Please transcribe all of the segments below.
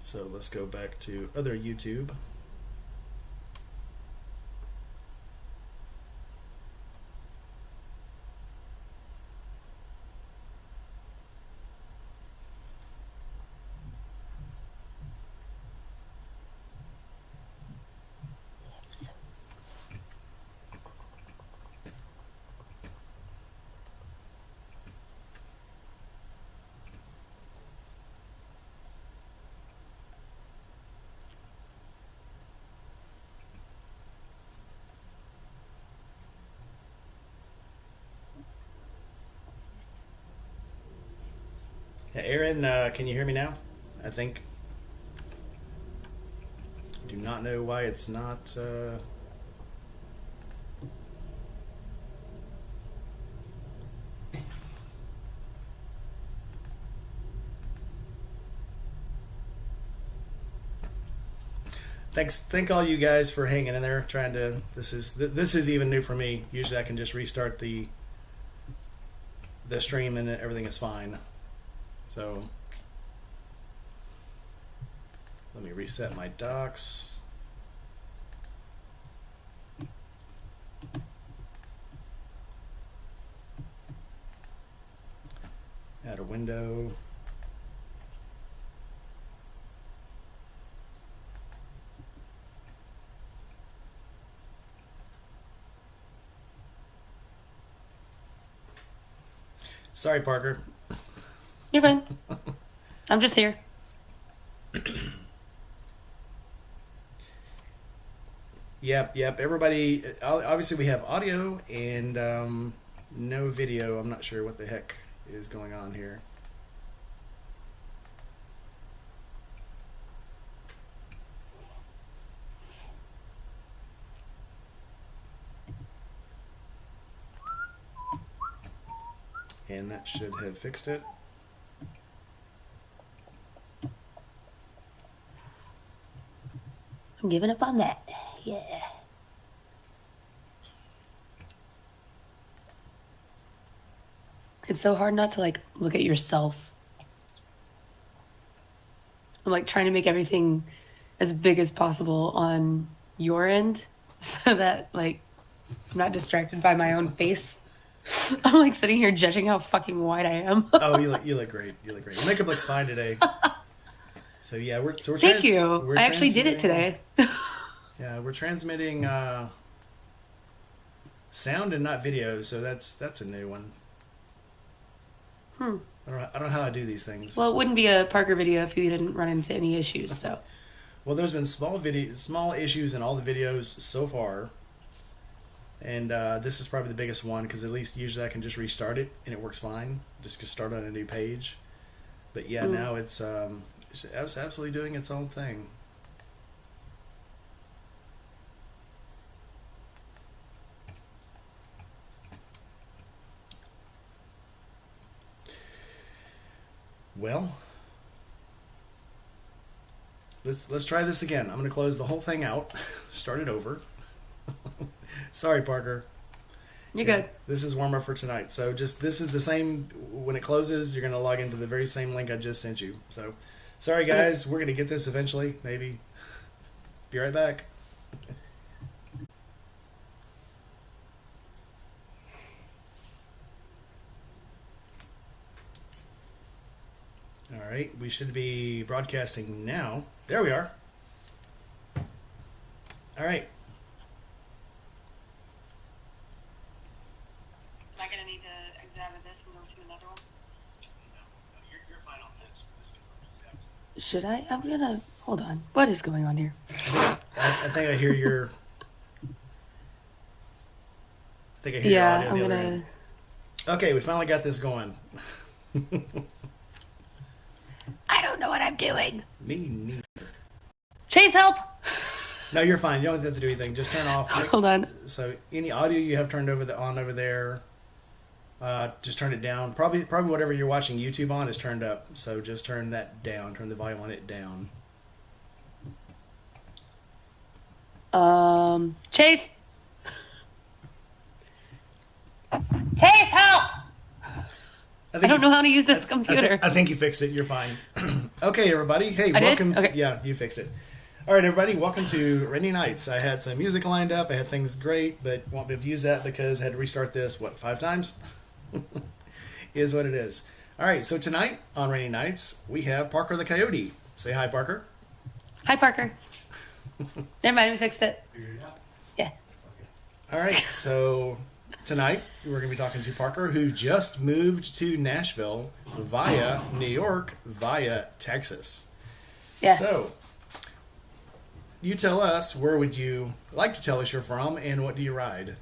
So let's go back to other YouTube. Aaron, can you hear me now? I think. Do not know why it's not. Thank all you guys for hanging in there. Trying to. This is even new for me. Usually I can just restart the stream and everything is fine. So let me reset my docs. Add a window. Sorry, Parker. You're fine. I'm just here. Yep. Everybody, obviously we have audio and no video. I'm not sure what the heck is going on here. And that should have fixed it. I'm giving up on that. Yeah. It's so hard not to like look at yourself. I'm like trying to make everything as big as possible on your end so that like I'm not distracted by my own face. I'm like sitting here judging how fucking wide I am. Oh, you look great. You look great. Your makeup looks fine today. So yeah, we're Thank you. I actually did it today. Yeah, we're transmitting sound and not video, so that's a new one. I don't know how I do these things. Well, it wouldn't be a Parker video if you didn't run into any issues. So. Well, there's been small issues in all the videos so far. And this is probably the biggest one because at least usually I can just restart it and it works fine. Just start on a new page. But yeah, now it's absolutely doing its own thing. Well, let's try this again. I'm going to close the whole thing out, start it over. Sorry, Parker. You're good. This is warm up for tonight. So this is the same. When it closes, you're going to log into the very same link I just sent you. So sorry, guys. We're going to get this eventually. Maybe. Be right back. All right. We should be broadcasting now. There we are. All right. Should I? I'm gonna hold on. What is going on here? I think I hear your. Your audio. I'm gonna. Okay, we finally got this going. I don't know what I'm doing. Me neither. Chase, help! No, you're fine. You don't have to do anything. Just turn off. Hold on. So any audio you have turned on over there, just turn it down. Probably whatever you're watching YouTube on is turned up. So just turn that down. Turn the volume on it down. Chase! Chase, help! I I think don't know how to use this I, computer. I think you fixed it. You're fine. Okay, everybody. Hey, I did? welcome. Okay. Yeah, you fixed it. All right, everybody. Welcome to Rainy Nights. I had some music lined up. I had things great, but won't be able to use that because I had to restart this, 5 times? Is what it is. All right, so tonight on Rainy Nights, we have Parker the Coyote. Say hi, Parker. Hi, Parker. Never mind, we fixed it. Yeah. All right, so tonight we're going to be talking to Parker, who just moved to Nashville via New York, via Texas. Yeah. So, you tell us, where would you like to tell us you're from, and what do you ride?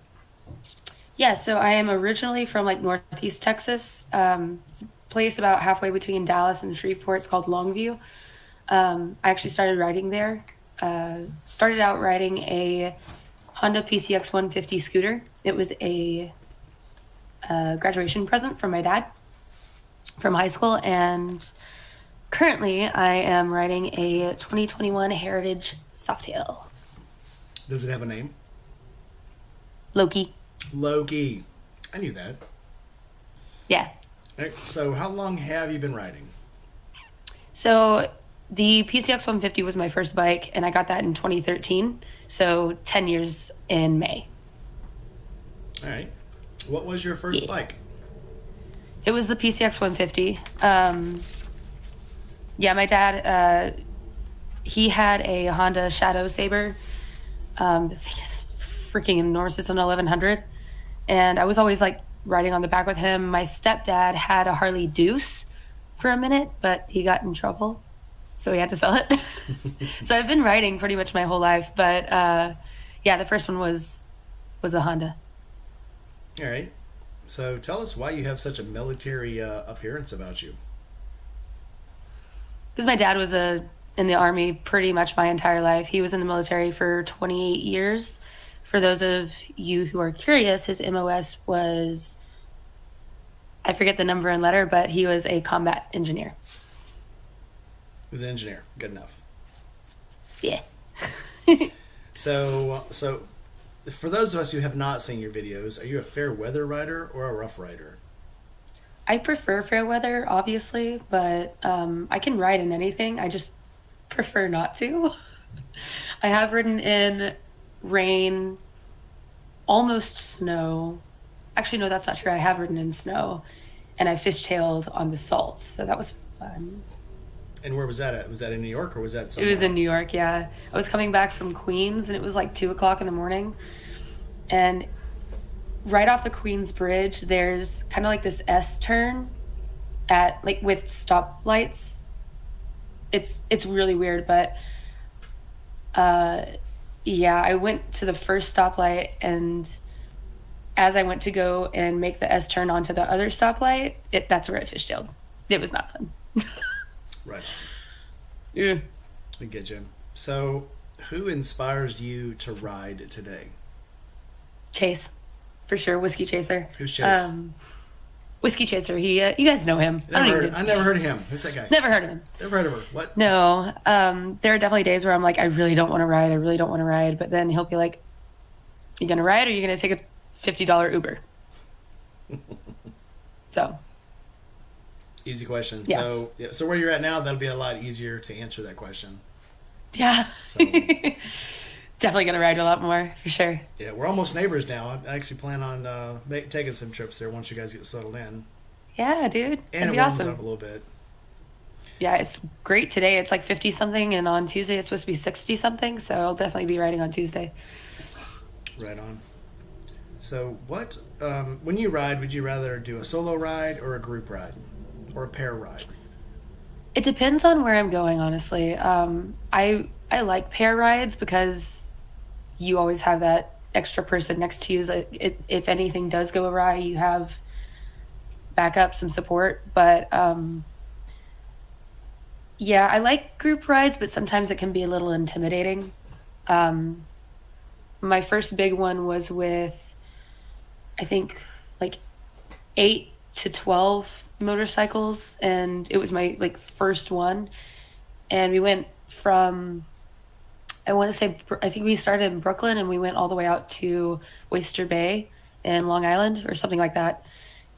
Yeah, so I am originally from like Northeast Texas, it's a place about halfway between Dallas and Shreveport. It's called Longview. I actually started riding there. Started out riding a Honda PCX 150 scooter. It was a graduation present from my dad from high school, and currently I am riding a 2021 Heritage Softail. Does it have a name? Loki. Loki. I knew that. Yeah. All right, so, how long have you been riding? So the PCX 150 was my first bike, and I got that in 2013. So 10 years in May. All right. What was your first bike? It was the PCX 150. Yeah, my dad, he had a Honda Shadow Saber. The thing is freaking enormous. It's an 1100. And I was always like riding on the back with him. My stepdad had a Harley Deuce for a minute, but he got in trouble, so we had to sell it. So I've been riding pretty much my whole life, but yeah, the first one was a Honda. All right. So tell us why you have such a military appearance about you. Because my dad was in the Army pretty much my entire life. He was in the military for 28 years. For those of you who are curious, his MOS was, I forget the number and letter, but he was a combat engineer. He was an engineer. Good enough. Yeah. So for those of us who have not seen your videos, are you a fair weather rider or a rough rider? I prefer fair weather, obviously, but I can ride in anything. I just prefer not to. I have ridden in rain, almost snow. Actually, no, that's not true. I have ridden in snow, and I fishtailed on the salts, so that was fun. And where was that at? Was that in New York or was that somewhere? It was in New York, yeah. I was coming back from Queens, and it was like 2 o'clock in the morning. And right off the Queens Bridge, there's kind of like this S turn at like with stoplights. It's really weird, but yeah, I went to the first stoplight, and as I went to go and make the S turn onto the other stoplight, that's where it fishtailed. It was not fun. Right. Yeah. I get you. So, who inspires you to ride today? Chase, for sure. Whiskey Chaser. Who's Chase? Whiskey Chaser. He, you guys know him. I never heard of him. Who's that guy? Never heard of him. Never heard of her. What? No. There are definitely days where I'm like, I really don't want to ride. I really don't want to ride. But then he'll be like, you gonna ride or you gonna take a $50 Uber? So. Easy question. Yeah. So where you're at now, that'll be a lot easier to answer that question. Yeah. So, definitely gonna ride a lot more for sure. yeah, we're almost neighbors now. I actually plan on taking some trips there once you guys get settled in. Yeah, dude. And That'd it be warms awesome. up a little bit. Yeah, it's great today. It's like 50 something, and on Tuesday it's supposed to be 60 something. So I'll definitely be riding on Tuesday. Right on. So what, when you ride, would you rather do a solo ride or a group ride? Or a pair ride? It depends on where I'm going, honestly. I like pair rides because you always have that extra person next to you. So if anything does go awry, you have backup, some support. But yeah, I like group rides, but sometimes it can be a little intimidating. My first big one was with, I think, like 8 to 12 motorcycles, and it was my like first one. And we went from, I think we started in Brooklyn and we went all the way out to Oyster Bay in Long Island or something like that.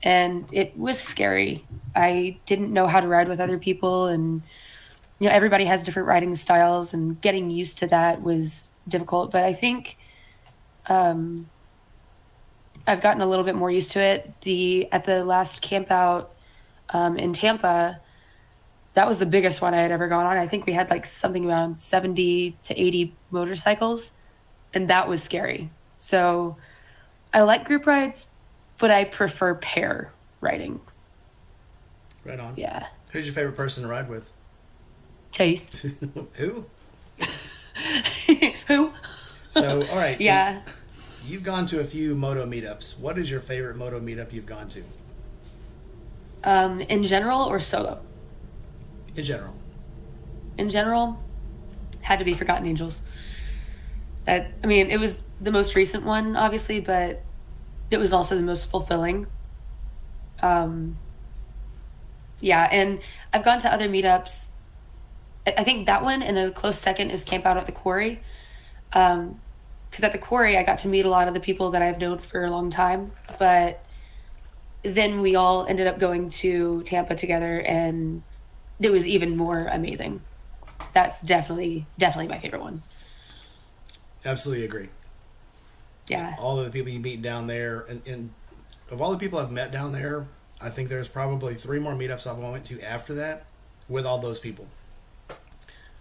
and it was scary. I didn't know how to ride with other people, and everybody has different riding styles, and getting used to that was difficult. But I think um, I've gotten a little bit more used to it. The At the last camp out in Tampa, that was the biggest one I had ever gone on. I think we had like something around 70 to 80 motorcycles, and that was scary. So I like group rides, but I prefer pair riding. Right on. Yeah. Who's your favorite person to ride with? Chase. Who? Who? So, all right. So Yeah. you've gone to a few moto meetups. What is your favorite moto meetup you've gone to? In general or solo? In general. In general, had to be Forgotten Angels. It was the most recent one, obviously, but it was also the most fulfilling. Um, yeah, and I've gone to other meetups. I think that one, and a close second is Camp Out at the Quarry. Because at the Quarry, I got to meet a lot of the people that I've known for a long time. But then we all ended up going to Tampa together, and it was even more amazing. That's definitely my favorite one. Absolutely agree. Yeah. All of the people you meet down there, and of all the people I've met down there, I think there's probably 3 more meetups I've went to after that with all those people.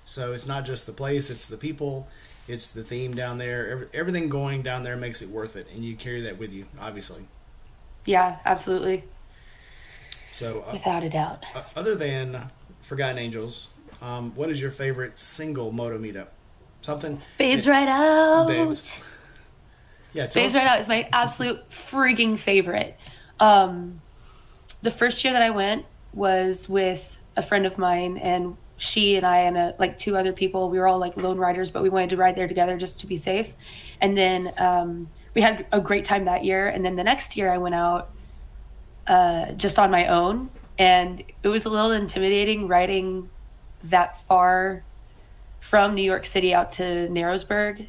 So it's not just the place, it's the people, it's the theme down there. Everything going down there makes it worth it, and you carry that with you, obviously. Yeah, absolutely. So Without a doubt. other than Forgotten Angels, what is your favorite single moto meetup? Something. Babes Right Out. Babes. Yeah, tell Babes us. Right Out is my absolute freaking favorite. The first year that I went was with a friend of mine, and she and I and like 2 other people, we were all like lone riders, but we wanted to ride there together just to be safe. And then we had a great time that year. And then the next year I went out just on my own, and it was a little intimidating riding that far from New York City out to Narrowsburg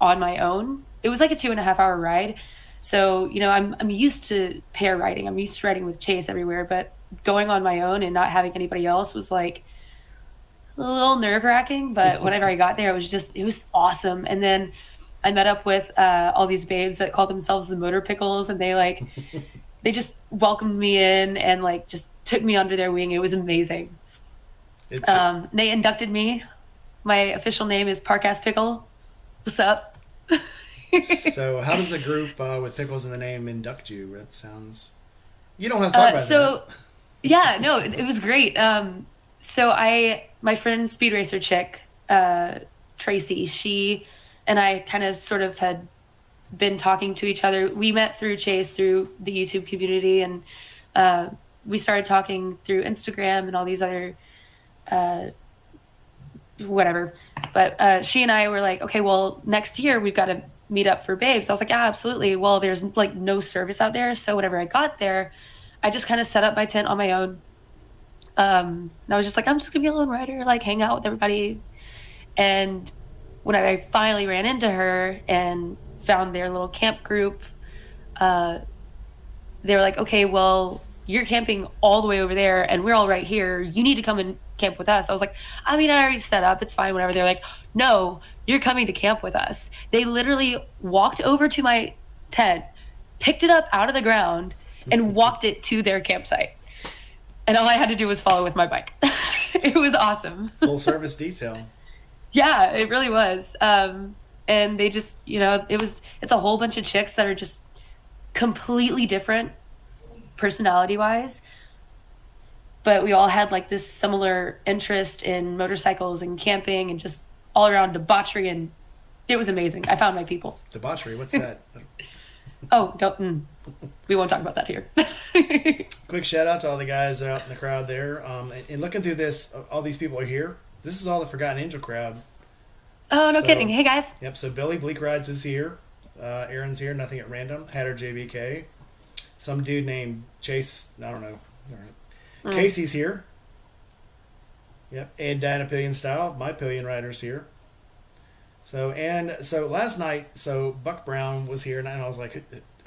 on my own. It was like a 2.5-hour ride. So, I'm used to pair riding. I'm used to riding with Chase everywhere, but going on my own and not having anybody else was like a little nerve wracking. But whenever I got there, it was awesome. And then I met up with all these babes that call themselves the Motor Pickles, and they just welcomed me in and like just took me under their wing. It was amazing. They inducted me. My official name is Park Ass Pickle. What's up? So how does a group with pickles in the name induct you? That sounds... You don't have to talk about that. Yeah, no, it was great. My friend Speed Racer chick, Tracy, she and I kind of sort of had been talking to each other. We met through Chase, through the YouTube community, and we started talking through Instagram and all these other whatever. But she and I were like, okay, well, next year we've got to meet up for Babes. I was like, yeah, absolutely. Well, there's like no service out there. So whenever I got there, I just kind of set up my tent on my own. And I was just like, I'm just gonna be a lone rider, like hang out with everybody. And when I finally ran into her and found their little camp group, they were like, okay, well, you're camping all the way over there and we're all right here. You need to come and camp with us. I was like, I already set up. It's fine, whatever. They're like, no, you're coming to camp with us. They literally walked over to my tent, picked it up out of the ground, and walked it to their campsite. And all I had to do was follow with my bike. It was awesome. Full service detail. Yeah, it really was. And they just, it's a whole bunch of chicks that are just completely different personality wise, but we all had like this similar interest in motorcycles and camping and just all around debauchery, and it was amazing. I found my people. Debauchery, what's that? We won't talk about that here. Quick shout out to all the guys that are out in the crowd there. And looking through this, all these people are here. This is all the Forgotten Angel crowd. Oh, no kidding. Hey, guys. Yep, so Billy Bleak Rides is here. Aaron's here, Nothing at Random. Hatter JBK. Some dude named Chase, I don't know. All right. Casey's here. Yep, and Dana Pillion Style, my Pillion Rider's here. So last night, Buck Brown was here, and I was like,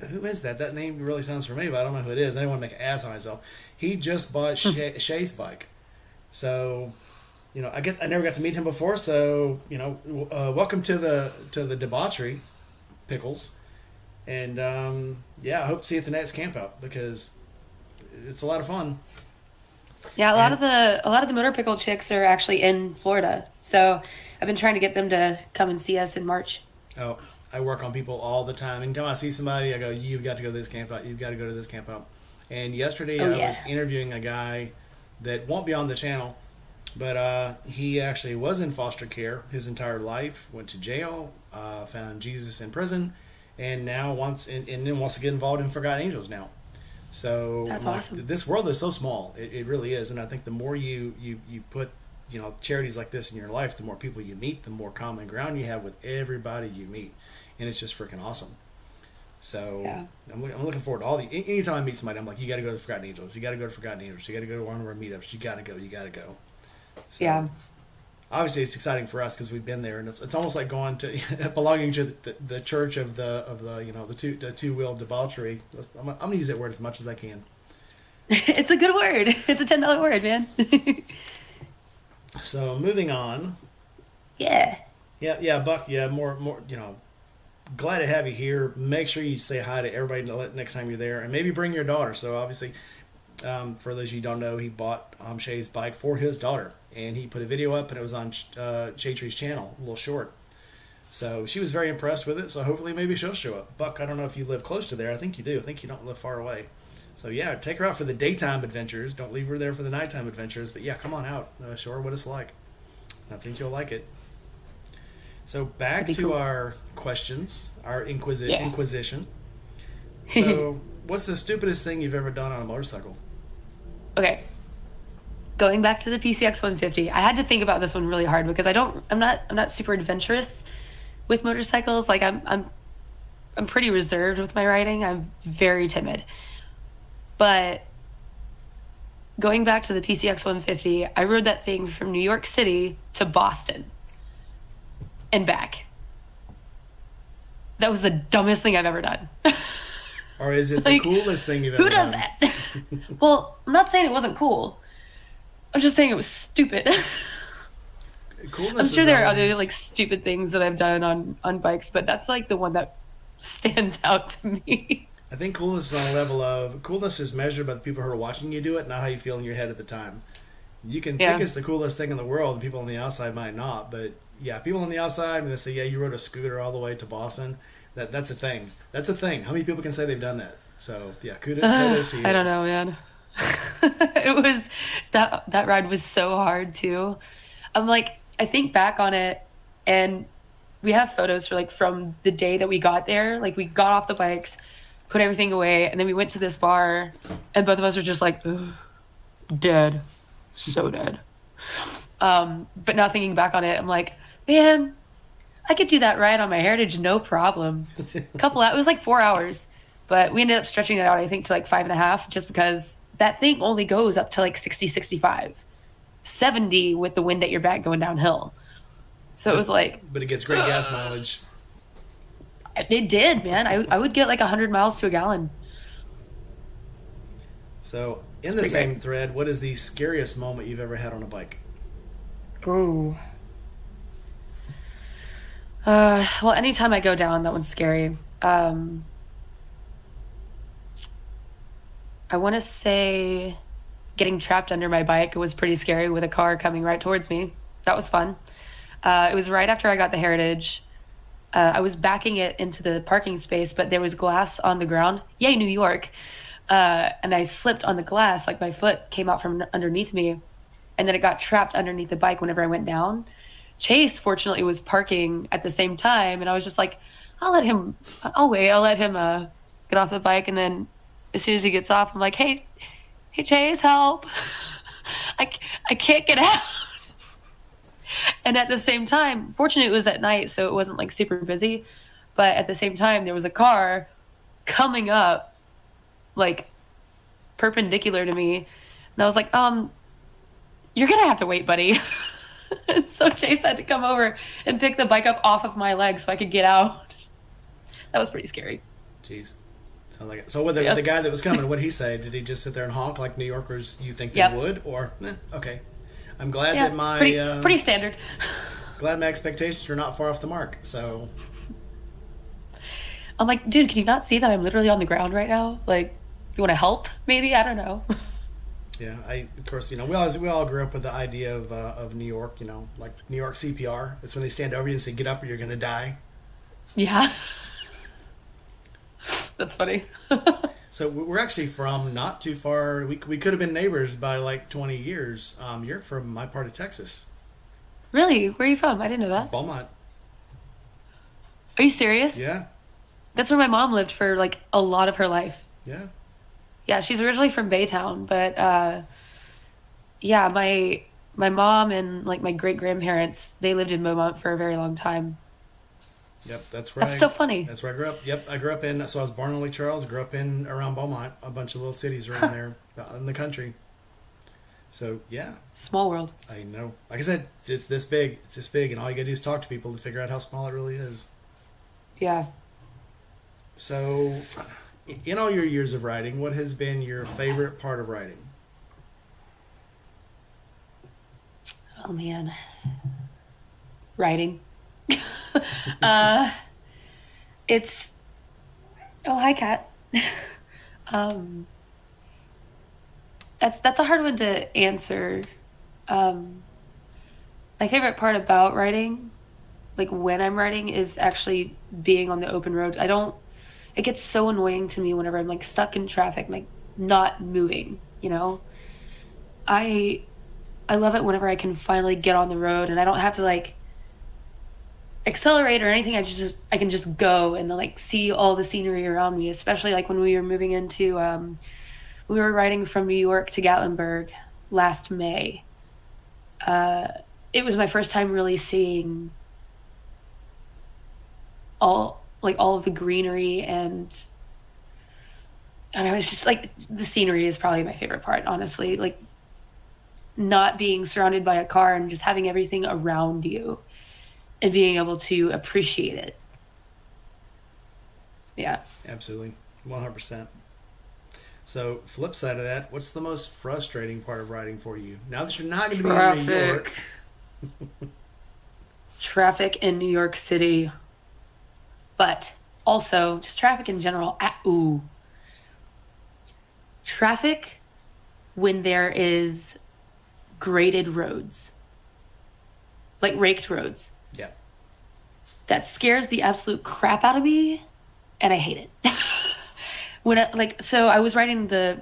who is that? That name really sounds familiar, but I don't know who it is. I didn't want to make an ass of myself. He just bought Shay's bike, so I never got to meet him before. So welcome to the debauchery, Pickles, and I hope to see you at the next camp out because it's a lot of fun. Yeah, a lot of the motor pickle chicks are actually in Florida, so I've been trying to get them to come and see us in March. Oh, I work on people all the time. And come I see somebody, I go, you've got to go to this camp out. You've got to go to this camp out. And yesterday I was interviewing a guy that won't be on the channel, but he actually was in foster care his entire life, went to jail, found Jesus in prison, and now wants to get involved in Forgotten Angels now. So that's awesome. This world is so small. It really is. And I think the more you put charities like this in your life, the more people you meet, the more common ground you have with everybody you meet, and it's just freaking awesome. So I'm looking forward to all the. Anytime I meet somebody, I'm like, you got to go to the Forgotten Angels. You got to go to Forgotten Angels. You got to go to one of our meetups. You got to go. You got to go. So, obviously, it's exciting for us because we've been there, and it's almost like going to belonging to the church of the two-wheel debauchery. I'm gonna use that word as much as I can. It's a good word. It's a $10 word, man. So moving on. Yeah, Buck. Yeah, more. Glad to have you here. Make sure you say hi to everybody next time you're there, and maybe bring your daughter. So obviously, for those of you who don't know, he bought Shay's bike for his daughter, and he put a video up, and it was on Shay Tree's channel, a little short. So she was very impressed with it. So hopefully, maybe she'll show up. Buck, I don't know if you live close to there. I think you do. I think you don't live far away. So yeah, take her out for the daytime adventures. Don't leave her there for the nighttime adventures. But yeah, come on out. Show her what it's like. I think you'll like it. So back to our questions, our inquisition. So what's the stupidest thing you've ever done on a motorcycle? Okay. Going back to the PCX 150, I had to think about this one really hard because I'm not super adventurous with motorcycles. Like I'm pretty reserved with my riding. I'm very timid. But going back to the PCX 150, I rode that thing from New York City to Boston and back. That was the dumbest thing I've ever done. Or is it the coolest thing you've ever done? Who does that? Well, I'm not saying it wasn't cool. I'm just saying it was stupid. I'm sure there are other stupid things that I've done on bikes, but that's like the one that stands out to me. I think coolness is on a level of coolness is measured by the people who are watching you do it, not how you feel in your head at the time. You can think it's the coolest thing in the world, and people on the outside might not. But yeah, people on the outside, when they say, "Yeah, you rode a scooter all the way to Boston," that's a thing. That's a thing. How many people can say they've done that? So yeah, kudos to you. I don't know, man. It was that ride was so hard too. I think back on it, and we have photos from the day that we got there. Like we got off the bikes, put everything away, and then we went to this bar, and both of us were just like, dead, so dead. But now thinking back on it, I'm like, man, I could do that ride on my Heritage, no problem. It was like 4 hours, but we ended up stretching it out, I think, to like 5.5, just because that thing only goes up to like 60, 65, 70 with the wind at your back going downhill. So it was like, but it gets great gas mileage. It did, man. I would get like 100 miles to a gallon. So in the same thread, what is the scariest moment you've ever had on a bike? Ooh. Well, anytime I go down, that one's scary. I want to say getting trapped under my bike was pretty scary with a car coming right towards me. That was fun. It was right after I got the Heritage. I was backing it into the parking space, but there was glass on the ground. Yay, New York. And I slipped on the glass, like my foot came out from underneath me, and then it got trapped underneath the bike whenever I went down. Chase, fortunately, was parking at the same time, and I was just like, I'll let him get off the bike, and then as soon as he gets off, I'm like, hey Chase, help. I can't get out. And at the same time, fortunately it was at night, so it wasn't like super busy, but at the same time there was a car coming up like perpendicular to me, and I was like, you're gonna have to wait, buddy. And so Chase had to come over and pick the bike up off of my leg so I could get out. That was pretty scary. Jeez. Sounds like it. So, with Yeah. the guy that was coming, what did he say? Did he just sit there and honk like New Yorkers you think they Yep. would, or okay? I'm glad Yeah. that my Pretty standard. glad my expectations are not far off the mark. So, I'm like, dude, can you not see that I'm literally on the ground right now? Like, you want to help? Maybe, I don't know. yeah, I of course we all grew up with the idea of New York. Like New York CPR. It's when they stand over you and say, "Get up, or you're gonna die." Yeah. That's funny. So we're actually from not too far. We could have been neighbors by like 20 years. You're from my part of Texas, Really? Where are you from? I didn't know that. Beaumont. Are you serious? Yeah, That's where my mom lived for like a lot of her life. yeah. Yeah, she's originally from Baytown, but yeah, my mom and like my great grandparents, they lived in Beaumont for a very long time. Yep, That's so funny. that's where I grew up. Yep, I grew up in. So I was born in Lake Charles. Grew up in around Beaumont, a bunch of little cities around there in the country. So yeah, Small world. I know. Like I said, it's this big. It's this big, and all you gotta do is talk to people to figure out how small it really is. Yeah. So, in all your years of writing, what has been your favorite part of writing? Oh man. Writing. uh it's oh hi Kat. um that's a hard one to answer. Um my favorite part about writing, like when I'm writing, is actually being on the open road. I don't It gets so annoying to me whenever I'm like stuck in traffic, like not moving, you know? I I love it whenever I can finally get on the road and I don't have to like accelerate or anything. I can just go and like see all the scenery around me, especially like when we were moving into we were riding from New York to Gatlinburg last May. It was my first time really seeing all of the greenery, and I was just like, the scenery is probably my favorite part, honestly. Like not being surrounded by a car and just having everything around you and being able to appreciate it. Yeah. Absolutely, 100%. So, flip side of that, what's the most frustrating part of writing for you? Now that you're not going to be in New York. Traffic in New York City. But also just traffic in general. Traffic when there is graded roads. Like raked roads. Yeah. That scares the absolute crap out of me, and I hate it. So I was riding for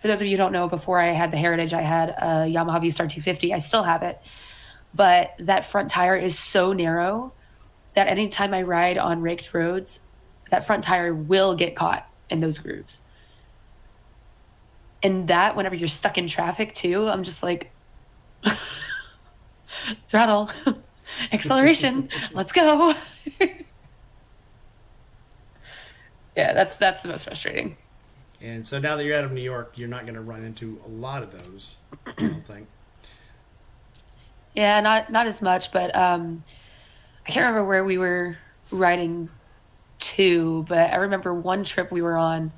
those of you who don't know, before I had the Heritage, I had a Yamaha V-Star 250. I still have it. But that front tire is so narrow that anytime I ride on raked roads, that front tire will get caught in those grooves. And that, whenever you're stuck in traffic too, I'm just like, throttle, acceleration, let's go. Yeah, that's the most frustrating. And so now that you're out of New York, you're not going to run into a lot of those, I don't think. Yeah, not as much, but I can't remember where we were riding to, but I remember one trip we were on.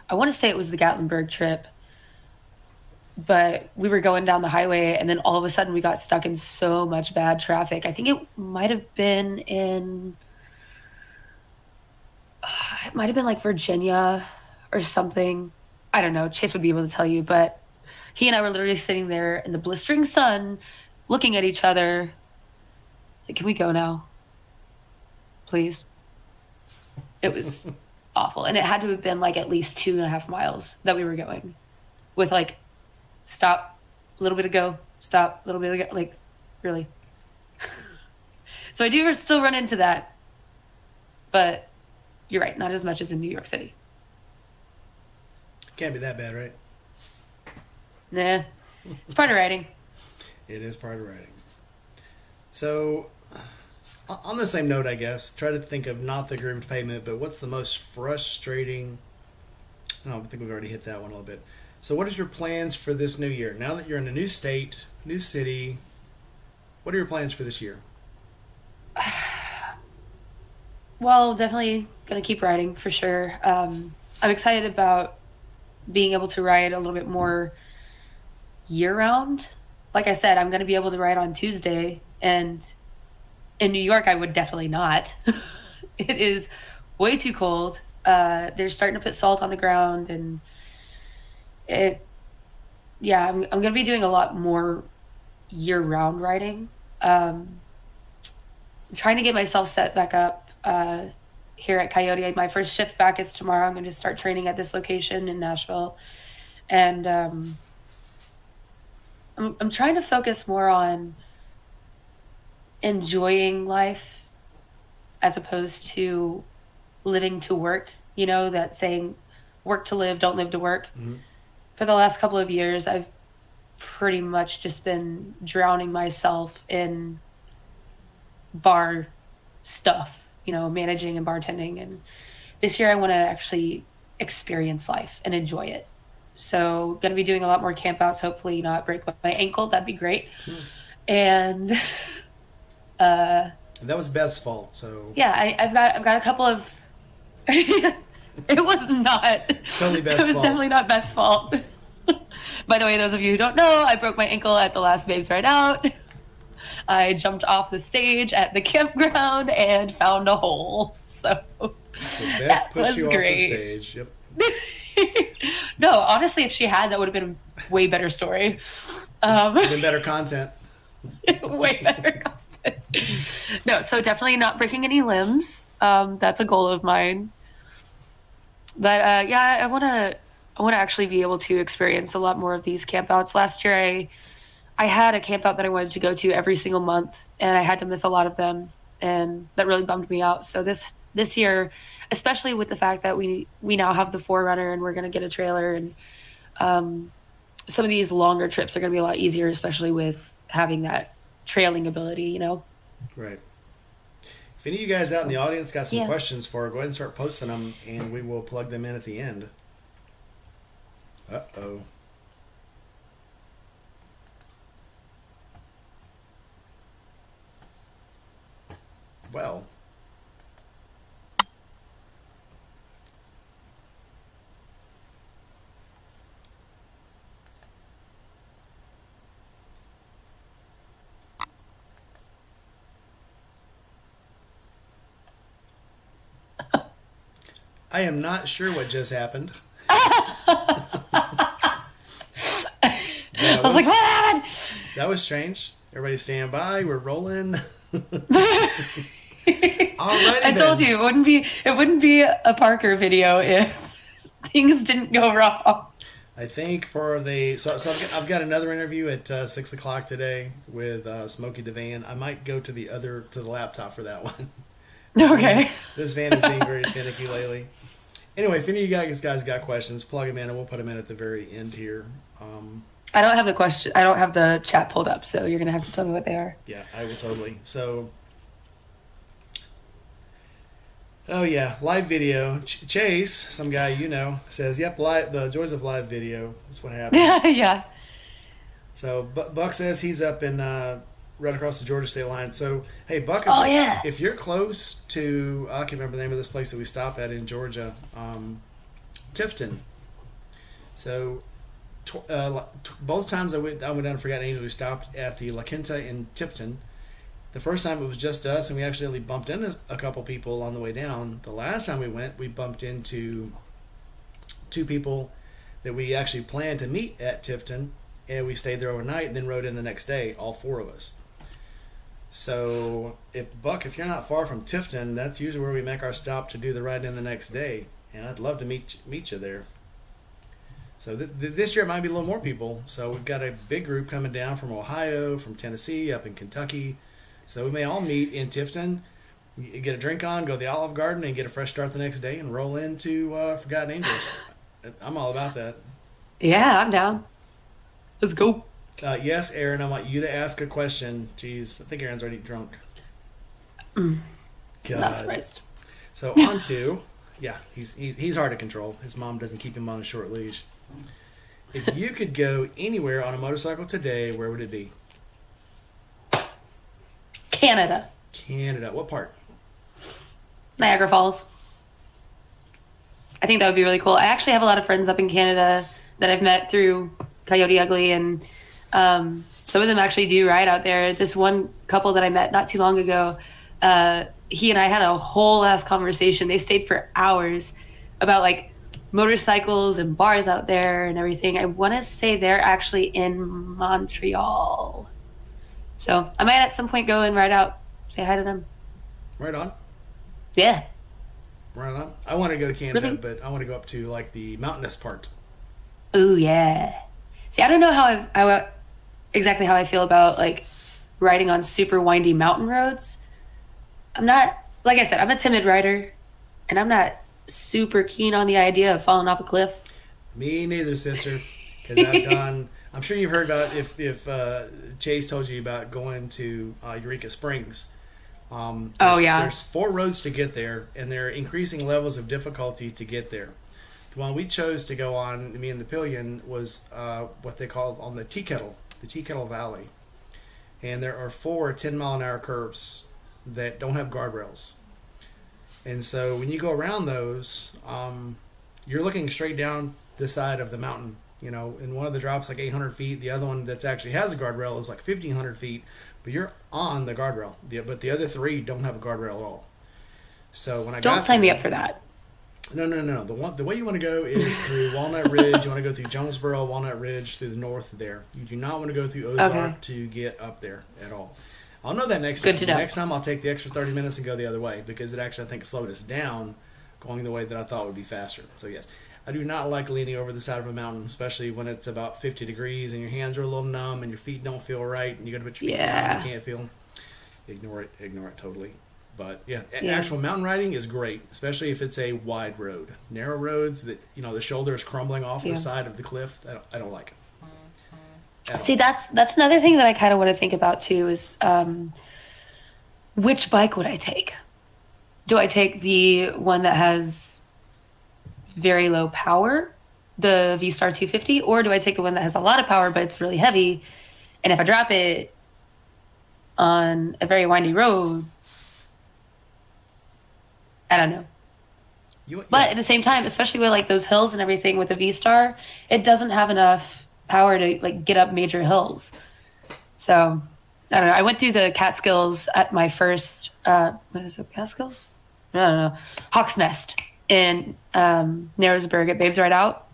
I want to say it was the Gatlinburg trip, but we were going down the highway, and then all of a sudden we got stuck in so much bad traffic. I think it might have been like Virginia or something. I don't know. Chase would be able to tell you, but he and I were literally sitting there in the blistering sun, looking at each other. Like, can we go now? Please. It was awful. And it had to have been like at least 2.5 miles that we were going with like, stop, a little bit of go, stop, a little bit of go. Like, really. So I do still run into that, but you're right. Not as much as in New York City. Can't be that bad, right? Nah. It's part of writing. It is part of writing. So, on the same note, I guess, try to think of not the grooved pavement, but what's the most frustrating... No, I think we've already hit that one a little bit. So what is your plans for this new year? Now that you're in a new state, new city, what are your plans for this year? Well, definitely going to keep writing for sure. I'm excited about being able to ride a little bit more year round. Like I said, I'm going to be able to ride on Tuesday, and in New York, I would definitely not. It is way too cold. They're starting to put salt on the ground, and it, yeah, I'm going to be doing a lot more year round riding. I'm trying to get myself set back up here at Coyote. My first shift back is tomorrow. I'm going to start training at this location in Nashville, and I'm trying to focus more on enjoying life as opposed to living to work. You know, that saying, work to live, don't live to work. Mm-hmm. For the last couple of years, I've pretty much just been drowning myself in bar stuff, you know, managing and bartending. And this year I want to actually experience life and enjoy it. So going to be doing a lot more camp outs, hopefully not break my ankle. That'd be great. And that was Beth's fault. So yeah, I've got a couple of it was not totally Beth's it was fault. Definitely not Beth's fault. By the way, those of you who don't know, I broke my ankle at the last Babes Ride Out. I jumped off the stage at the campground and found a hole. So Beth pushed you great. Off the stage. Yep. No, honestly, if she had, that would have been a way better story. Even better content. Way better content. No, so definitely not breaking any limbs. That's a goal of mine. But yeah, I want to actually be able to experience a lot more of these campouts. Last year, I had a camp out that I wanted to go to every single month, and I had to miss a lot of them, and that really bummed me out. So this year, especially with the fact that we now have the 4Runner and we're going to get a trailer, and some of these longer trips are going to be a lot easier, especially with having that trailing ability, you know? Right. If any of you guys out in the audience got some questions for her, go ahead and start posting them, and we will plug them in at the end. Uh-oh. Well. I am not sure what just happened. I was like, what happened? That was strange. Everybody stand by. We're rolling. Alrighty, I told you it wouldn't be a Parker video if things didn't go wrong. I think for the so I've got another interview at 6 o'clock today with Smokey DeVan. I might go to the laptop for that one. Okay. This van is being very finicky lately. Anyway, if any of you guys got questions, plug them in, and we'll put them in at the very end here. I don't have the question. I don't have the chat pulled up, so you're gonna have to tell me what they are. Yeah, I will totally. So, oh yeah, live video. Chase, some guy you know, says, "Yep, the joys of live video. That's what happens." Yeah. So Buck says he's up in right across the Georgia state line. So hey, Buck, if you're close to, I can't remember the name of this place that we stop at in Georgia, Tifton. So both times I went down to Forgotten Angels, we stopped at the La Quinta in Tipton. The first time it was just us, and we actually bumped into a couple people on the way down. The last time we went, we bumped into two people that we actually planned to meet at Tifton, and we stayed there overnight and then rode in the next day, all four of us. So if you're not far from Tifton, that's usually where we make our stop to do the ride in the next day, and I'd love to meet you there. So this year it might be a little more people. So we've got a big group coming down from Ohio, from Tennessee, up in Kentucky. So we may all meet in Tifton, get a drink on, go to the Olive Garden, and get a fresh start the next day and roll into Forgotten Angels. I'm all about that. Yeah, I'm down. Let's go. Yes, Aaron, I want you to ask a question. Jeez, I think Aaron's already drunk. God. Not surprised. So on to, yeah, he's hard to control. His mom doesn't keep him on a short leash. If you could go anywhere on a motorcycle today, where would it be? Canada. Canada. What part? Niagara Falls. I think that would be really cool. I actually have a lot of friends up in Canada that I've met through Coyote Ugly, and some of them actually do ride out there. This one couple that I met not too long ago, he and I had a whole ass conversation. They stayed for hours about like motorcycles and bars out there and everything. I want to say they're actually in Montreal. So I might at some point go and ride out, say hi to them. Right on. Yeah. Right on. I want to go to Canada, Really? but I want to go up to like the mountainous part. Ooh, yeah. See, I don't know exactly how I feel about like riding on super windy mountain roads. I'm not, like I said, I'm a timid rider, and I'm not super keen on the idea of falling off a cliff. Me neither, sister. Because I've done. I'm sure you've heard about if Chase told you about going to Eureka Springs. Oh yeah. There's 4 roads to get there, and there are increasing levels of difficulty to get there. The one we chose to go on, me and the Pillion, was what they call on the Tea Kettle Valley, and there are 4 10-mile-an-hour curves that don't have guardrails. And so when you go around those, you're looking straight down the side of the mountain. You know, and one of the drops like 800 feet. The other one that actually has a guardrail is like 1,500 feet. But you're on the guardrail. But the other 3 don't have a guardrail at all. So when I Don't got sign me there, up for that. No. The way you want to go is through Walnut Ridge. You want to go through Jonesboro, Walnut Ridge, through the north there. You do not want to go through Ozark to get up there at all. I'll know that next time. Good to know. Next time I'll take the extra 30 minutes and go the other way, because it actually, I think, slowed us down going the way that I thought would be faster. So yes, I do not like leaning over the side of a mountain, especially when it's about 50 degrees and your hands are a little numb and your feet don't feel right and you got to put your feet down and you can't feel them. Ignore it totally. But yeah, actual mountain riding is great, especially if it's a wide road. Narrow roads that, you know, the shoulder is crumbling off the side of the cliff, I don't like it. See, that's another thing that I kind of want to think about too is which bike would I take? Do I take the one that has very low power, the V-Star 250, or do I take the one that has a lot of power but it's really heavy, and if I drop it on a very windy road, I don't know. But at the same time, especially with like those hills and everything with the V-Star, it doesn't have enough power to like get up major hills. So I don't know. I went through the Catskills at my first what is it, Catskills? I don't know. Hawk's Nest in Narrowsburg at Babes Ride Out.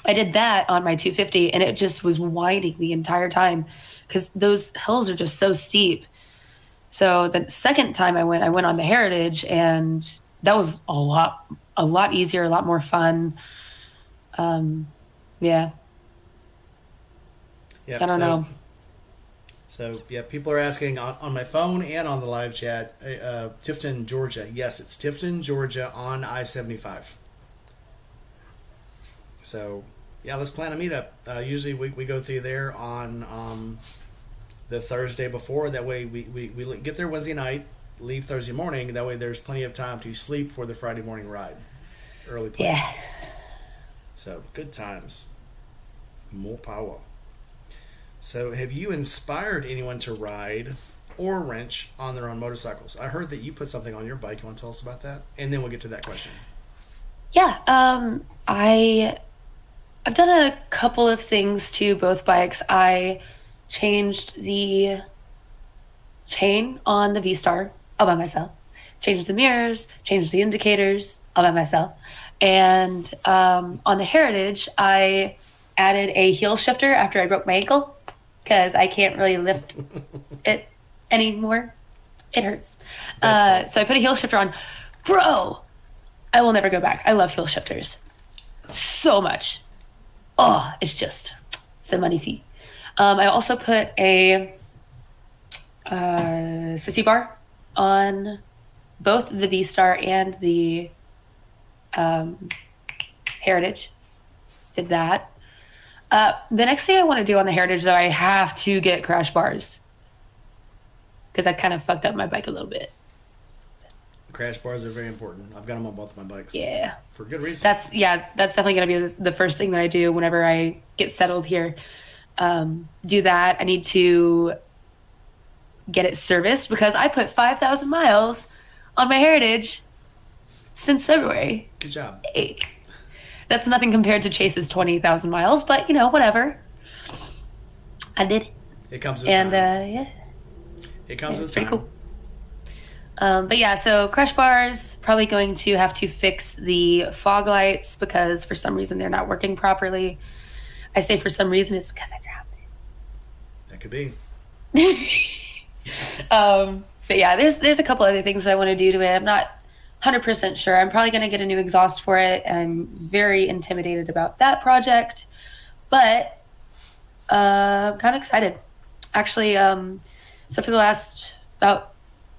I did that on my 250, and it just was winding the entire time because those hills are just so steep. So the second time I went on the Heritage, and that was a lot easier, a lot more fun. Yeah. Yep, I don't know. So, yeah, people are asking on my phone and on the live chat, Tifton, Georgia. Yes, it's Tifton, Georgia on I-75. So, yeah, let's plan a meetup. Usually we go through there on the Thursday before. That way we get there Wednesday night, leave Thursday morning. That way there's plenty of time to sleep for the Friday morning ride. Early plan. Yeah. So, good times. More power. So, have you inspired anyone to ride or wrench on their own motorcycles? I heard that you put something on your bike. You want to tell us about that? And then we'll get to that question. Yeah. I've done a couple of things to both bikes. I changed the chain on the V-Star all by myself. Changed the mirrors, changed the indicators all by myself. And on the Heritage, I added a heel shifter after I broke my ankle because I can't really lift it anymore. It hurts. So I put a heel shifter on. Bro, I will never go back. I love heel shifters so much. Oh, it's just so magnifique. I also put a sissy bar on both the V-Star and the Heritage. Did that. The next thing I want to do on the Heritage, though, I have to get crash bars because I kind of fucked up my bike a little bit. Crash bars are very important. I've got them on both of my bikes. Yeah. For good reason. That's definitely going to be the first thing that I do whenever I get settled here. Do that. I need to get it serviced because I put 5,000 miles on my Heritage since February. Good job. Hey. That's nothing compared to Chase's 20,000 miles, but whatever. I did it. It comes with And time. yeah, It comes with it's pretty time. cool. But yeah, so crush bars, probably going to have to fix the fog lights because for some reason they're not working properly. I say for some reason it's because I dropped That could be. it. But yeah, there's a couple other things I want to do to it. I'm not 100% sure. I'm probably going to get a new exhaust for it. I'm very intimidated about that project, but I'm kind of excited. Actually, so for the last about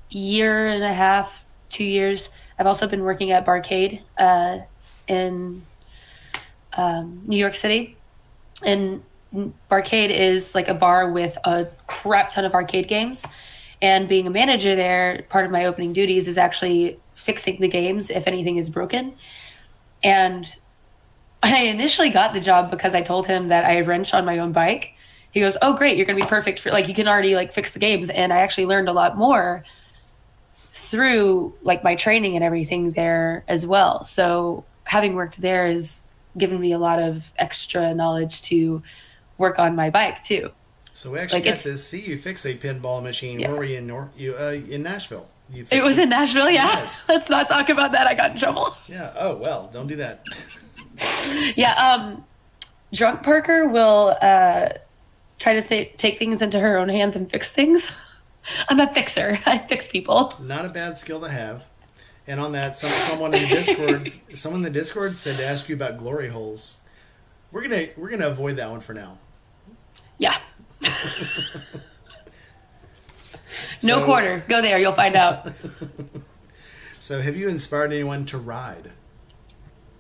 year and a half, 2 years, I've also been working at Barcade in New York City. And Barcade is like a bar with a crap ton of arcade games. And being a manager there, part of my opening duties is actually fixing the games if anything is broken. And I initially got the job because I told him that I wrench on my own bike. He goes, "Oh, great, you're going to be perfect for you can already fix the games." And I actually learned a lot more through my training and everything there as well. So having worked there has given me a lot of extra knowledge to work on my bike too. So we actually got to see you fix a pinball machine. Yeah. Where were you in Nashville? You It was in Nashville, yeah. Yes. Let's not talk about that. I got in trouble. Yeah. Oh well, don't do that. Yeah. Drunk Parker will try to take things into her own hands and fix things. I'm a fixer. I fix people. Not a bad skill to have. And on that, someone in the Discord said to ask you about glory holes. We're gonna avoid that one for now. Yeah. No quarter. Go there. You'll find out. So, have you inspired anyone to ride?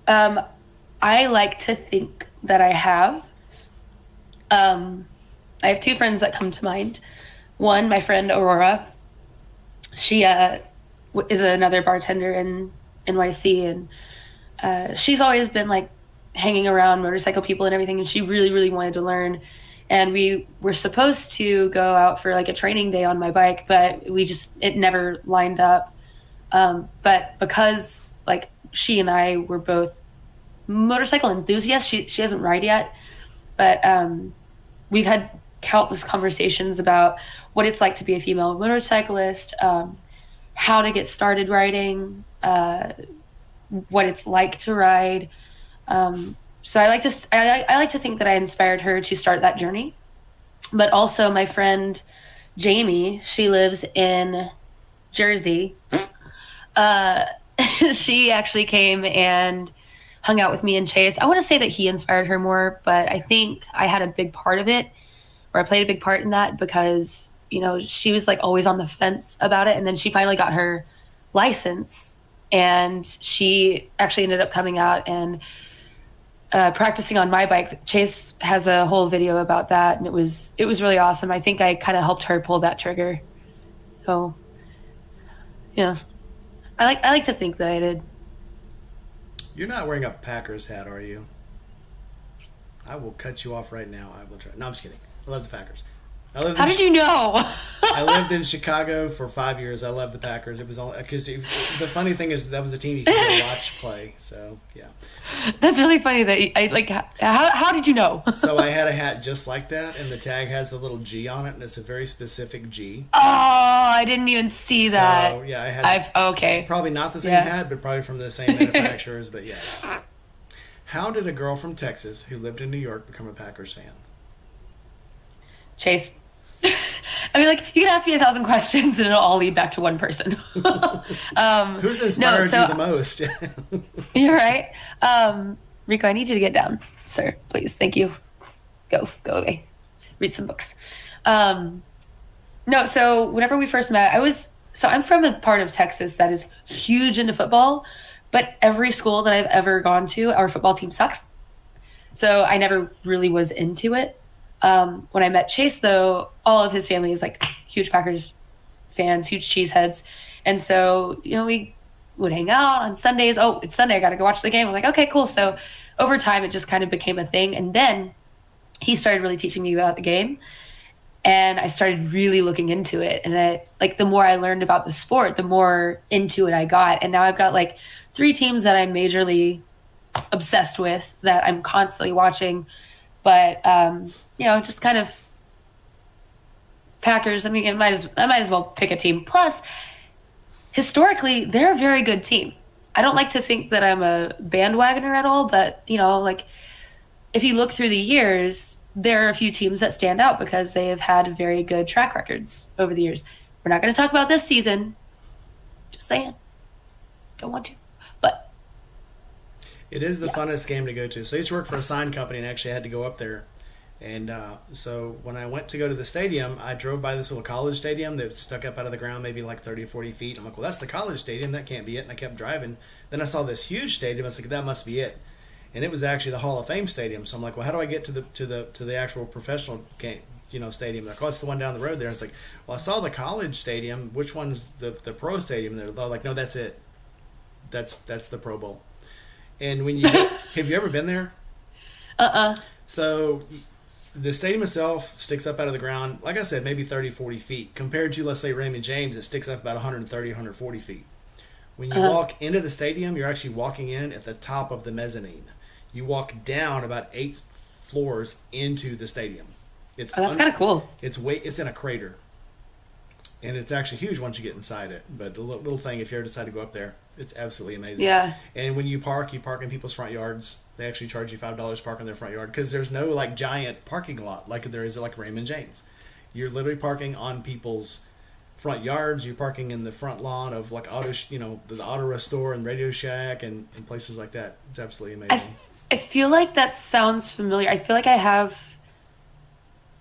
I like to think that I have. I have two friends that come to mind. One, my friend Aurora. She is another bartender in NYC, and she's always been hanging around motorcycle people and everything, and she really, really wanted to learn. And we were supposed to go out for a training day on my bike, but it never lined up. But because she and I were both motorcycle enthusiasts, she doesn't ride yet, but we've had countless conversations about what it's like to be a female motorcyclist, how to get started riding, what it's like to ride. So I like to think that I inspired her to start that journey. But also my friend Jamie, she lives in Jersey. She actually came and hung out with me and Chase. I want to say that he inspired her more, but I think I had a big part of it, or I played a big part in that because, she was always on the fence about it. And then she finally got her license, and she actually ended up coming out and practicing on my bike. Chase has a whole video about that, and it was really awesome. I think I kind of helped her pull that trigger. So, yeah, I like to think that I did. You're not wearing a Packers hat, are you? I will cut you off right now. I will try. No, I'm just kidding. I love the Packers. How did you know? I lived in Chicago for 5 years. I love the Packers. It was all because the funny thing is that was a team you could go watch play. So yeah, that's really funny. That How did you know? So I had a hat just like that, and the tag has the little G on it, and it's a very specific G. Oh, I didn't even see that. So yeah, I had. Okay. Probably not the same hat, but probably from the same manufacturers. But yes. How did a girl from Texas who lived in New York become a Packers fan? Chase. I mean, you can ask me 1,000 questions and it'll all lead back to one person. Who's inspired you the most? You're right. Rico, I need you to get down, sir. Please. Thank you. Go away. Read some books. No, so whenever we first met, I'm from a part of Texas that is huge into football, but every school that I've ever gone to, our football team sucks. So I never really was into it. When I met Chase, though, all of his family is huge Packers fans, huge cheeseheads. And so, we would hang out on Sundays. Oh, it's Sunday. I got to go watch the game. I'm like, okay, cool. So over time, it just kind of became a thing. And then he started really teaching me about the game. And I started really looking into it. And the more I learned about the sport, the more into it I got. And now I've got 3 teams that I majorly obsessed with that I'm constantly watching. But just kind of Packers. I mean, I might as well pick a team. Plus, historically, they're a very good team. I don't like to think that I'm a bandwagoner at all, but like if you look through the years, there are a few teams that stand out because they have had very good track records over the years. We're not going to talk about this season. Just saying. Don't want to. But it is the funnest game to go to. So I used to work for a sign company and actually had to go up there. And so when I went to go to the stadium, I drove by this little college stadium that stuck up out of the ground maybe like 30 or 40 feet. I'm like, well, that's the college stadium. That can't be it. And I kept driving. Then I saw this huge stadium. I was like, that must be it. And it was actually the Hall of Fame stadium. So I'm like, well, how do I get to the actual professional game, stadium? They're like, oh, it's the one down the road there. I was like, well, I saw the college stadium. Which one's the pro stadium? And they're like, no, that's it. That's the Pro Bowl. And when have you ever been there? So the stadium itself sticks up out of the ground, like I said, maybe 30, 40 feet. Compared to, let's say, Raymond James, it sticks up about 130, 140 feet. When you walk into the stadium, you're actually walking in at the top of the mezzanine. You walk down about 8 floors into the stadium. That's kind of cool. It's in a crater. And it's actually huge once you get inside it. But the little thing, if you ever decide to go up there, it's absolutely amazing. Yeah. And when you park in people's front yards. They actually charge you $5 to park in their front yard because there's no like giant parking lot like there is at like Raymond James. You're literally parking on people's front yards. You're parking in the front lawn of like the Auto Restore and Radio Shack and places like that. It's absolutely amazing. I feel like that sounds familiar. I feel like I have.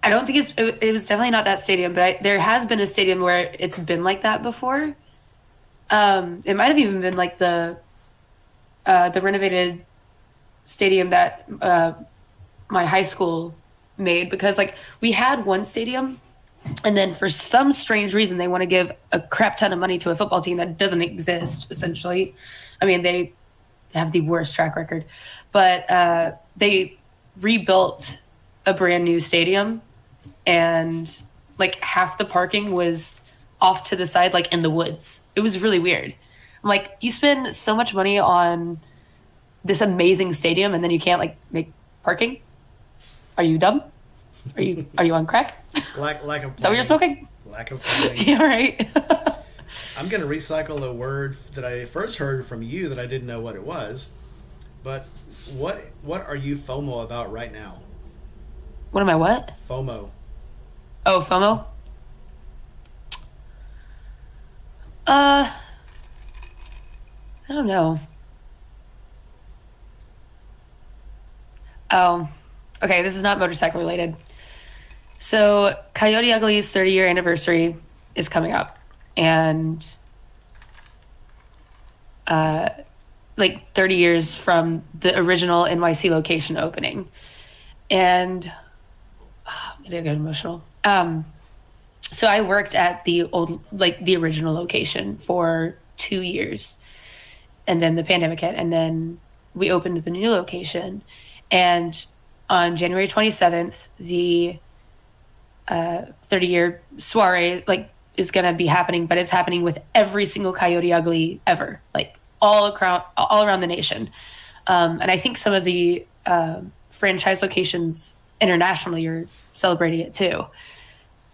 I don't think it was definitely not that stadium, but there has been a stadium where it's been like that before. It might have even been like the renovated stadium that my high school made, because like we had one stadium and then for some strange reason they want to give a crap ton of money to a football team that doesn't exist, essentially. I mean, they have the worst track record, but they rebuilt a brand new stadium and like half the parking was off to the side, like in the woods. It was really weird. I'm like, you spend so much money on this amazing stadium and then you can't like make parking? Are you dumb? Are you on crack? Lack of planning. Is that what you're smoking? Lack of planning. Yeah, right. I'm going to recycle a word that I first heard from you that I didn't know what it was. But what are you FOMO about right now? What am I what? FOMO. Oh, FOMO? I don't know. Oh, okay. This is not motorcycle related. So Coyote Ugly's 30-year anniversary is coming up, and like 30 years from the original NYC location opening, and I'm gonna get emotional. So I worked at the original location for 2 years, and then the pandemic hit, and then we opened the new location. And on January 27th, the 30-year soiree is going to be happening, but it's happening with every single Coyote Ugly ever, like all around the nation. And I think some of the franchise locations internationally are celebrating it too.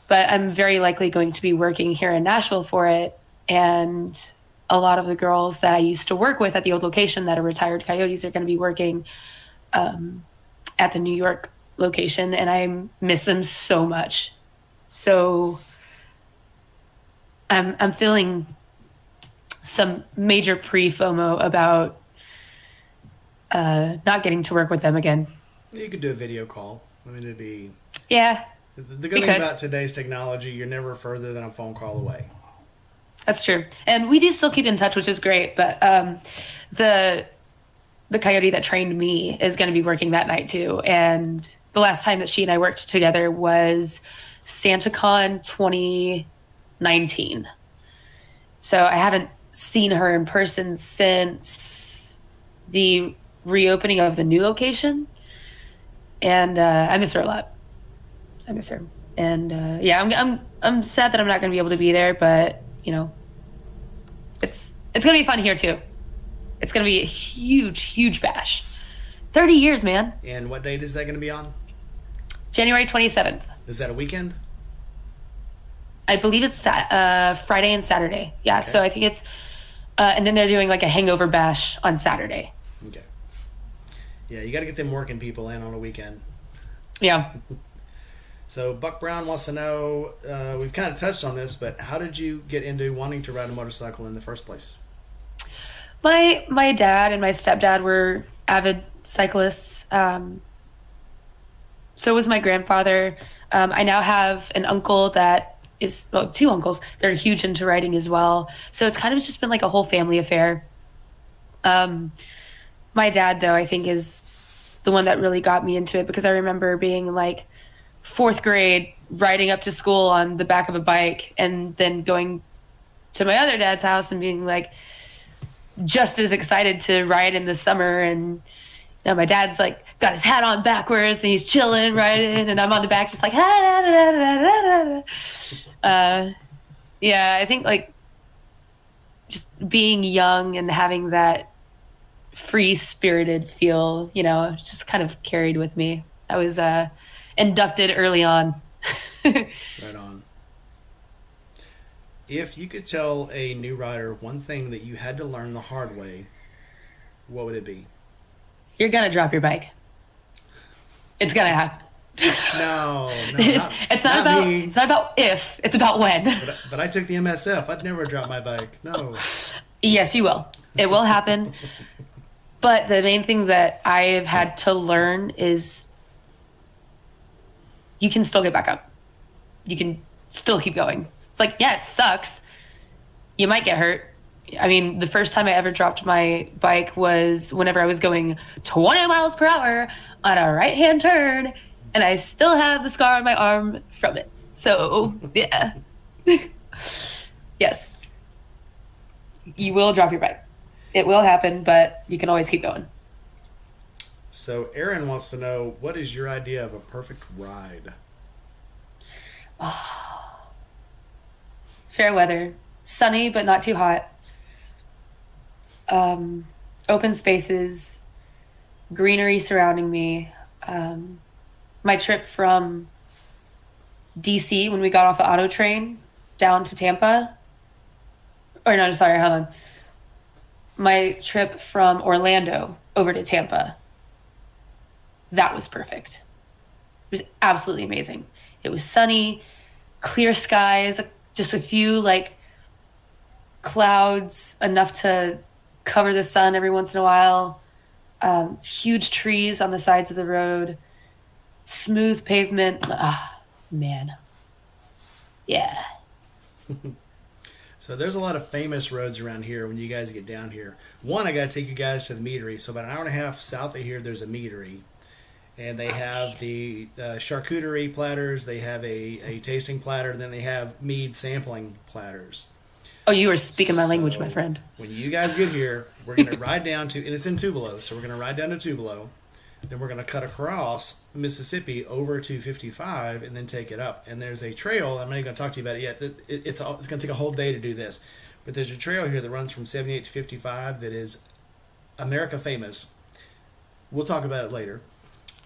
But I'm very likely going to be working here in Nashville for it. And a lot of the girls that I used to work with at the old location that are retired Coyotes are going to be working at the New York location, and I miss them so much. So I'm feeling some major pre-FOMO about not getting to work with them again. You could do a video call. I mean, it'd be... Yeah. The good thing about today's technology, you're never further than a phone call away. That's true. And we do still keep in touch, which is great. But the Coyote that trained me is going to be working that night too. And the last time that she and I worked together was SantaCon 2019. So I haven't seen her in person since the reopening of the new location. And I miss her a lot. I miss her. And I'm sad that I'm not going to be able to be there, but you know, it's going to be fun here too. It's going to be a huge, huge bash. 30 years, man. And what date is that going to be on? January 27th. Is that a weekend? I believe it's Friday and Saturday. Yeah, Okay. so I think it's, and then they're doing like a hangover bash on Saturday. Okay. Yeah, you got to get them working people in on a weekend. Yeah. So Buck Brown wants to know, we've kind of touched on this, but how did you get into wanting to ride a motorcycle in the first place? My dad and my stepdad were avid cyclists. So was my grandfather. I now have an uncle that is, well, two uncles. They're huge into riding as well. So it's kind of just been like a whole family affair. My dad, though, I think is the one that really got me into it, because I remember being like 4th grade, riding up to school on the back of a bike, and then going to my other dad's house and being like just as excited to ride in the summer. And my dad's like got his hat on backwards and he's chilling, riding, and I'm on the back just like, yeah, I think like just being young and having that free spirited feel, just kind of carried with me. I was inducted early on. Right on. If you could tell a new rider one thing that you had to learn the hard way, what would it be? You're gonna drop your bike. It's gonna happen. No, it's not about me. It's not about if. It's about when. But I took the MSF. I'd never drop my bike. No. Yes, you will. It will happen. But the main thing that I've had to learn is you can still get back up. You can still keep going. It's like, yeah, it sucks. You might get hurt. I mean, the first time I ever dropped my bike was whenever I was going 20 miles per hour on a right-hand turn, and I still have the scar on my arm from it. So, yeah. Yes. You will drop your bike. It will happen, but you can always keep going. So Aaron wants to know, what is your idea of a perfect ride? Fair weather. Sunny, but not too hot. Open spaces. Greenery surrounding me. My trip from DC, when we got off the auto train down to Tampa. Or no, sorry, hold on. My trip from Orlando over to Tampa. That was perfect. It was absolutely amazing. It was sunny, clear skies, just a few like clouds, enough to cover the sun every once in a while. Huge trees on the sides of the road, smooth pavement. Ah, man. Yeah. So there's a lot of famous roads around here when you guys get down here. One, I got to take you guys to the meadery. So about an hour and a half south of here, there's a meadery. And they have the charcuterie platters. They have a tasting platter. And then they have mead sampling platters. Oh, you are speaking my language, my friend. When you guys get here, we're going to ride down to, and it's in Tupelo, so we're going to ride down to Tupelo. Then we're going to cut across Mississippi over to 55 and then take it up. And there's a trail, I'm not even going to talk to you about it yet. It's going to take a whole day to do this. But there's a trail here that runs from 78 to 55 that is America famous. We'll talk about it later.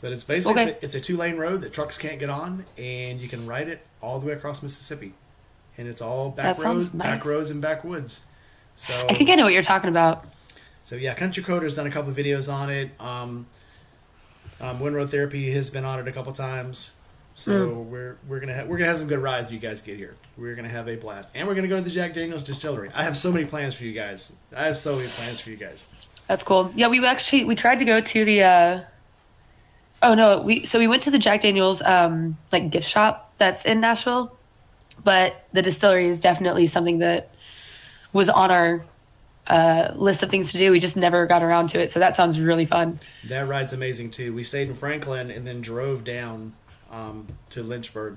But it's basically, okay. It's a 2-lane road that trucks can't get on, and you can ride it all the way across Mississippi. And it's all back roads, nice. Back roads and backwoods. So I think I know what you're talking about. So yeah, Country Coder's done a couple of videos on it. Windrow Therapy has been on it a couple times. So we're gonna have some good rides when you guys get here. We're gonna have a blast, and we're gonna go to the Jack Daniel's distillery. I have so many plans for you guys. That's cool. Yeah, we tried to go to the. We went to the Jack Daniel's like gift shop that's in Nashville, but the distillery is definitely something that was on our list of things to do. We just never got around to it, so that sounds really fun. That ride's amazing too. We stayed in Franklin and then drove down to Lynchburg,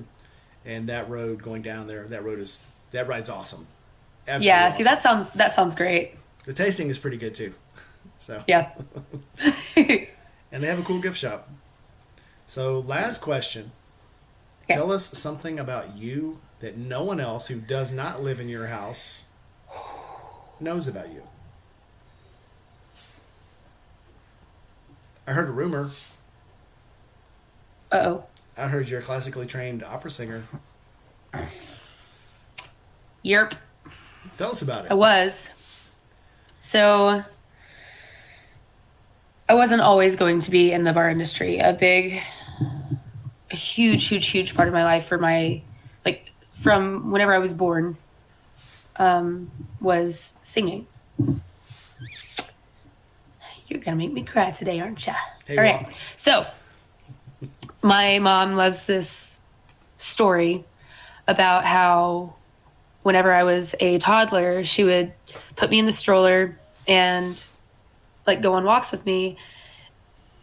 and that road going down there, that ride's awesome. Absolutely yeah, awesome. See, that sounds great. The tasting is pretty good too. So yeah. And they have a cool gift shop. So last question. Okay. Tell us something about you that no one else who does not live in your house knows about you. I heard a rumor. Uh-oh. I heard you're a classically trained opera singer. Yerp. Tell us about I it. was. So I wasn't always going to be in the bar industry. A huge part of my life from whenever I was born, was singing. You're going to make me cry today, aren't you? Hey, all right. So my mom loves this story about how whenever I was a toddler, she would put me in the stroller and like go on walks with me.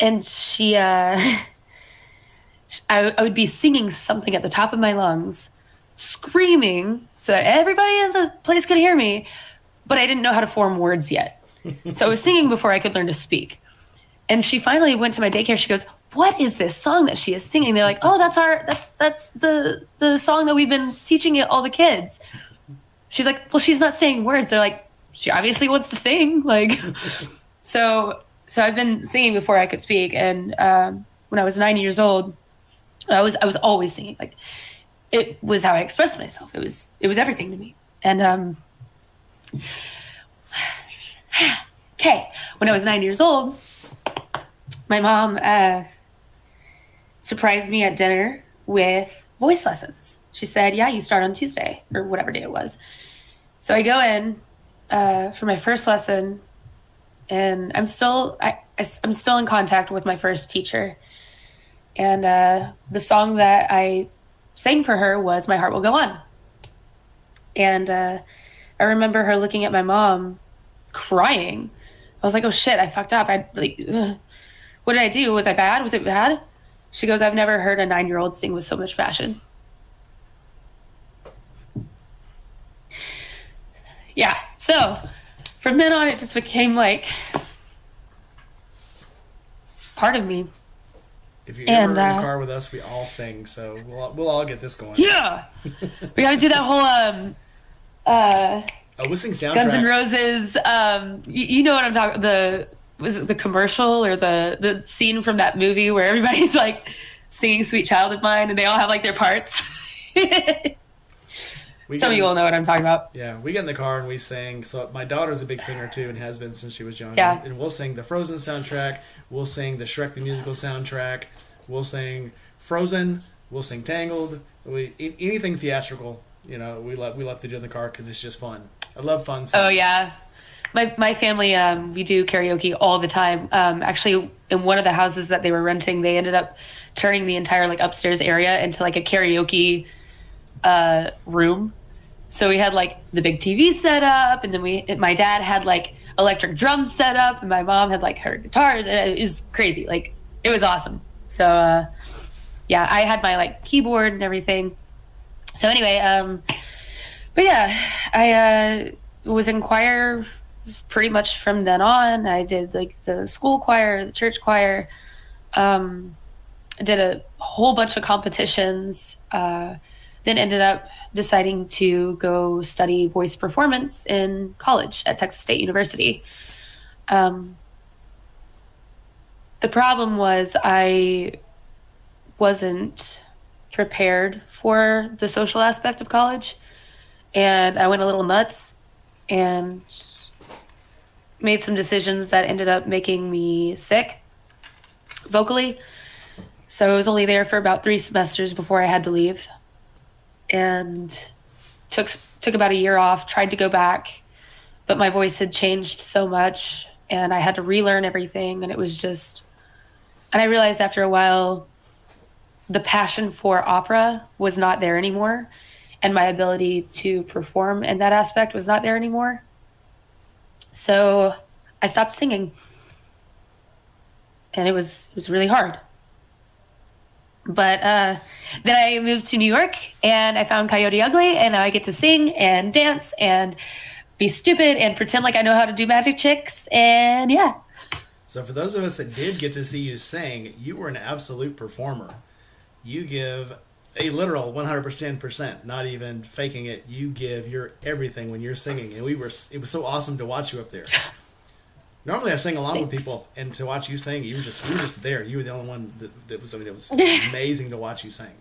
And I would be singing something at the top of my lungs, screaming so that everybody in the place could hear me, but I didn't know how to form words yet. So I was singing before I could learn to speak. And she finally went to my daycare. She goes, "What is this song that she is singing?" They're like, "Oh, that's the song that we've been teaching all the kids." She's like, "Well, she's not saying words." They're like, "She obviously wants to sing." Like, so I've been singing before I could speak. And when I was 9 years old, I was always singing. Like, it was how I expressed myself. It was everything to me. And okay, when I was 9 years old, my mom surprised me at dinner with voice lessons. She said, "Yeah, you start on Tuesday," or whatever day it was. So I go in for my first lesson, and I'm still in contact with my first teacher. And the song that I sang for her was "My Heart Will Go On." And I remember her looking at my mom, crying. I was like, "Oh shit, I fucked up. What did I do? Was I bad? Was it bad?" She goes, "I've never heard a 9-year-old sing with so much passion." Yeah. So from then on, it just became like part of me. If you're ever in a car with us, we all sing, so we'll all get this going. Yeah. We got to do that whole we'll sing soundtracks. Guns N' Roses. You know what I'm talking? Was it the commercial or the scene from that movie where everybody's like singing "Sweet Child of Mine" and they all have like their parts? Some of you will know what I'm talking about. Yeah, we get in the car and we sing. So my daughter's a big singer too and has been since she was young. Yeah. And we'll sing the Frozen soundtrack. We'll sing the Shrek the Musical soundtrack. We'll sing Frozen. We'll sing Tangled. Anything theatrical, we love to do in the car because it's just fun. I love fun songs. Oh yeah, my family we do karaoke all the time. Actually, in one of the houses that they were renting, they ended up turning the entire like upstairs area into like a karaoke room. So we had like the big TV set up, and then my dad had like electric drums set up, and my mom had like her guitars, and it was crazy. Like, it was awesome. So yeah, I had my like keyboard and everything. So anyway, but yeah, I was in choir pretty much from then on. I did like the school choir, the church choir. I did a whole bunch of competitions. Then ended up deciding to go study voice performance in college at Texas State University. The problem was I wasn't prepared for the social aspect of college, and I went a little nuts and made some decisions that ended up making me sick vocally. So I was only there for about 3 semesters before I had to leave. And took about a year off, tried to go back, but my voice had changed so much and I had to relearn everything. And I realized after a while, the passion for opera was not there anymore. And my ability to perform in that aspect was not there anymore. So I stopped singing. And it was really hard. But then I moved to New York and I found Coyote ugly, and now I get to sing and dance and be stupid and pretend like I know how to do magic tricks. And yeah. So for those of us that did get to see you sing, you were an absolute performer. You give a literal 110%, not even faking it. You give your everything when you're singing, and it was so awesome to watch you up there. Normally I sing along with Thanks. people, and to watch you sing, you were just there. You were the only one that was. I mean, it was amazing to watch you sing.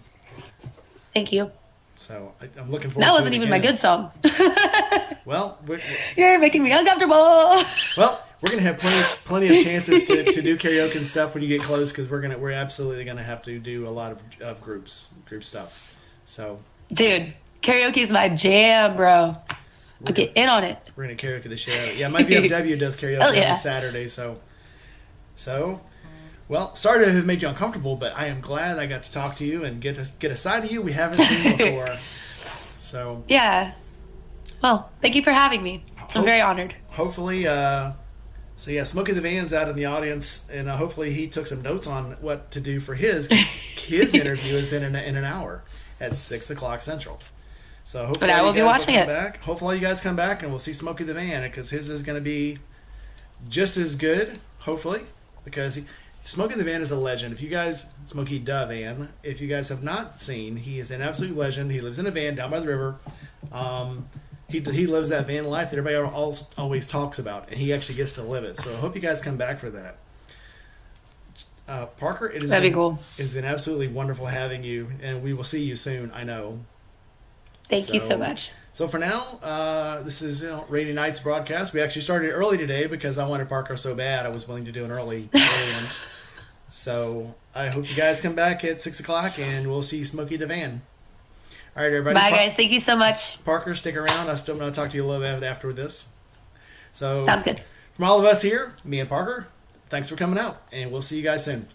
Thank you. So I'm looking forward. That to wasn't it even my again. good song. Well, You're making me uncomfortable. we're gonna have plenty of chances to do karaoke and stuff when you get close, because we're absolutely gonna have to do a lot of group stuff. So Dude, karaoke is my jam, bro. I'll get in on it. we're gonna karaoke the shit out of it. Yeah, my VFW does karaoke Hell yeah. every Saturday. So. Well, sorry to have made you uncomfortable, but I am glad I got to talk to you and get a side of you we haven't seen before. So Yeah. Well, thank you for having me. I'm very honored. hopefully, so yeah, Smokey the Van's out in the audience, and hopefully he took some notes on what to do for his, 'cause his interview is in an hour at 6:00 Central. So hopefully I will you be guys watching come it. back. Hopefully you guys come back and we'll see Smokey the Van, because his is going to be just as good, hopefully, because Smokey the Van is a legend. If you guys, Smokey the Van, if you guys have not seen, he is an absolute legend. He lives in a van down by the river. He lives that van life that everybody always talks about, and he actually gets to live it. So I hope you guys come back for that. Parker, That'd be cool. It's been absolutely wonderful having you, and we will see you soon, I know. Thank you so much. So for now, this is Rainy Nights broadcast. We actually started early today because I wanted Parker so bad I was willing to do an early one. So I hope you guys come back at 6:00 and we'll see Smokey the Van. All right, everybody. Bye, guys. Thank you so much. Parker, stick around. I'm still going to talk to you a little bit after this. So Sounds good. from all of us here, me and Parker, thanks for coming out, and we'll see you guys soon.